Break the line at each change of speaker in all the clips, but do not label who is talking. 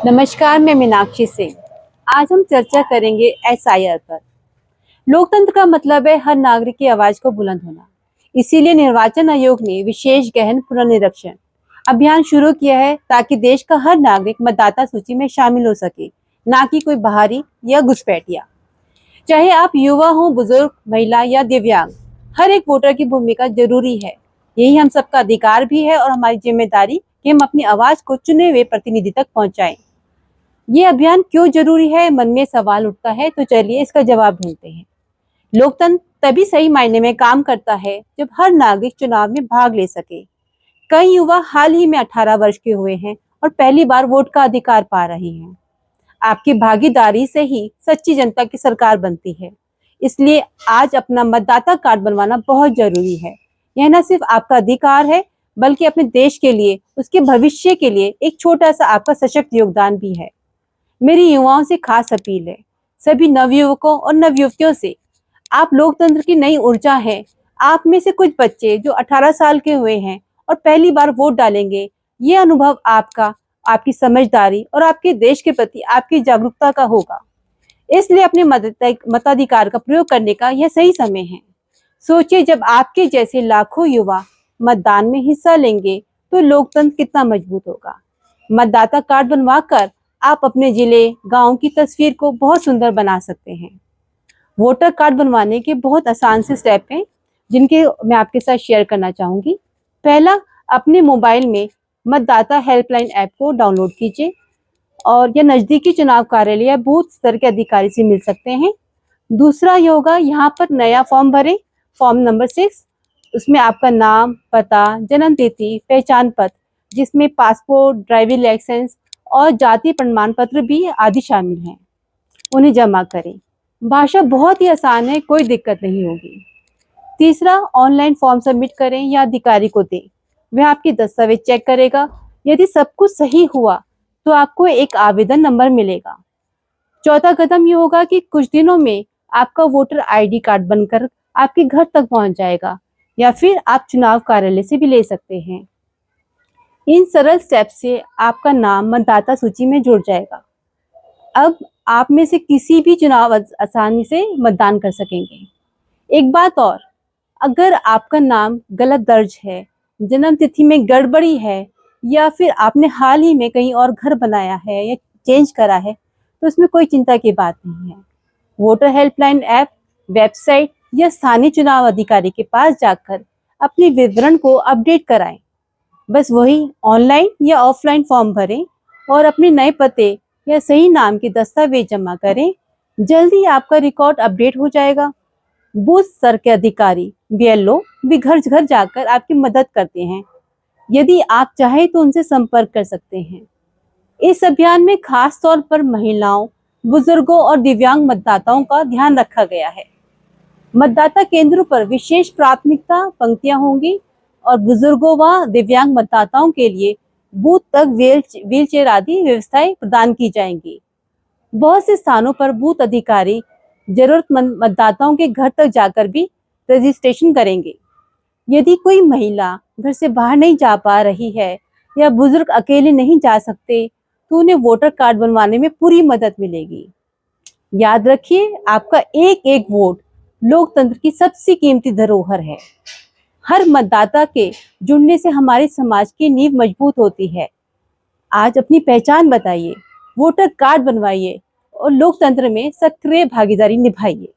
नमस्कार, मैं मीनाक्षी सिंह। आज हम चर्चा करेंगे एसआईआर पर। लोकतंत्र का मतलब है हर नागरिक की आवाज को बुलंद होना। इसीलिए निर्वाचन आयोग ने विशेष गहन पुनर्निरीक्षण अभियान शुरू किया है ताकि देश का हर नागरिक मतदाता सूची में शामिल हो सके, ना कि कोई बाहरी या घुसपैठिया। चाहे आप युवा हो, बुजुर्ग, महिला या दिव्यांग, हर एक वोटर की भूमिका जरूरी है। यही हम सबका अधिकार भी है और हमारी जिम्मेदारी कि हम अपनी आवाज को चुने हुए प्रतिनिधि तक पहुंचाएं। ये अभियान क्यों जरूरी है, मन में सवाल उठता है, तो चलिए इसका जवाब ढूंढते हैं। लोकतंत्र तभी सही मायने में काम करता है जब हर नागरिक चुनाव में भाग ले सके। कई युवा हाल ही में 18 वर्ष के हुए हैं और पहली बार वोट का अधिकार पा रहे हैं। आपकी भागीदारी से ही सच्ची जनता की सरकार बनती है। इसलिए आज अपना मतदाता कार्ड बनवाना बहुत जरूरी है। यह न सिर्फ आपका अधिकार है, बल्कि अपने देश के लिए, उसके भविष्य के लिए एक छोटा सा आपका सशक्त योगदान भी है। मेरी युवाओं से खास अपील है, सभी नवयुवकों और नवयुवतियों से, आप लोकतंत्र की नई ऊर्जा हैं। आप में से कुछ बच्चे जो 18 साल के हुए हैं और पहली बार वोट डालेंगे, ये अनुभव आपका, आपकी समझदारी और आपके देश के प्रति आपकी जागरूकता का होगा। इसलिए अपने मताधिकार का प्रयोग करने का यह सही समय है। सोचिए, जब आपके जैसे लाखों युवा मतदान में हिस्सा लेंगे तो लोकतंत्र कितना मजबूत होगा। मतदाता कार्ड बनवाकर आप अपने जिले, गांव की तस्वीर को बहुत सुंदर बना सकते हैं। वोटर कार्ड बनवाने के बहुत आसान से स्टेप हैं, जिनके मैं आपके साथ शेयर करना चाहूंगी। पहला, अपने मोबाइल में मतदाता हेल्पलाइन ऐप को डाउनलोड कीजिए और या नजदीकी चुनाव कार्यालय या बूथ स्तर के अधिकारी से मिल सकते हैं। दूसरा ये होगा, यहाँ पर नया फॉर्म भरें, फॉर्म नंबर 6। उसमें आपका नाम, पता, जन्म तिथि, पहचान पत्र, जिसमें पासपोर्ट, ड्राइविंग लाइसेंस और जाति प्रमाण पत्र भी आदि शामिल हैं, उन्हें जमा करें। भाषा बहुत ही आसान है, कोई दिक्कत नहीं होगी। तीसरा, ऑनलाइन फॉर्म सबमिट करें या अधिकारी को दें, वह आपकी दस्तावेज चेक करेगा। यदि सब कुछ सही हुआ तो आपको एक आवेदन नंबर मिलेगा। चौथा कदम ये होगा कि कुछ दिनों में आपका वोटर आईडी कार्ड बनकर आपके घर तक पहुंच जाएगा, या फिर आप चुनाव कार्यालय से भी ले सकते हैं। इन सरल स्टेप से आपका नाम मतदाता सूची में जुड़ जाएगा। अब आप में से किसी भी चुनाव आसानी से मतदान कर सकेंगे। एक बात और, अगर आपका नाम गलत दर्ज है, जन्म तिथि में गड़बड़ी है, या फिर आपने हाल ही में कहीं और घर बनाया है या चेंज करा है, तो उसमें कोई चिंता की बात नहीं है। वोटर हेल्पलाइन ऐप, वेबसाइट या स्थानीय चुनाव अधिकारी के पास जाकर अपने विवरण को अपडेट कराएं। बस वही ऑनलाइन या ऑफलाइन फॉर्म भरें और अपने नए पते या सही नाम के दस्तावेज जमा करें। जल्दी आपका रिकॉर्ड अपडेट हो जाएगा। बूथ स्तर के अधिकारी, बीएलओ भी घर घर जाकर आपकी मदद करते हैं। यदि आप चाहें तो उनसे संपर्क कर सकते हैं। इस अभियान में खास तौर पर महिलाओं, बुजुर्गों और दिव्यांग मतदाताओं का ध्यान रखा गया है। मतदाता केंद्रों पर विशेष प्राथमिकता पंक्तियां होंगी और बुजुर्गों व दिव्यांग मतदाताओं के लिए बूथ तक व्हील चेयर आदि व्यवस्थाएं प्रदान की जाएंगी। बहुत से स्थानों पर बूथ अधिकारी जरूरतमंद मतदाताओं के घर तक जाकर भी रजिस्ट्रेशन करेंगे। यदि कोई महिला घर से बाहर नहीं जा पा रही है या बुजुर्ग अकेले नहीं जा सकते, तो उन्हें वोटर कार्ड बनवाने में पूरी मदद मिलेगी। याद रखिए, आपका एक एक वोट लोकतंत्र की सबसे कीमती धरोहर है। हर मतदाता के जुड़ने से हमारे समाज की नींव मजबूत होती है। आज अपनी पहचान बताइए, वोटर कार्ड बनवाइए और लोकतंत्र में सक्रिय भागीदारी निभाइए।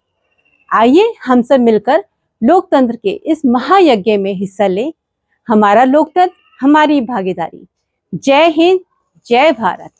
आइए हम सब मिलकर लोकतंत्र के इस महायज्ञ में हिस्सा लें। हमारा लोकतंत्र, हमारी भागीदारी। जय हिंद, जय भारत।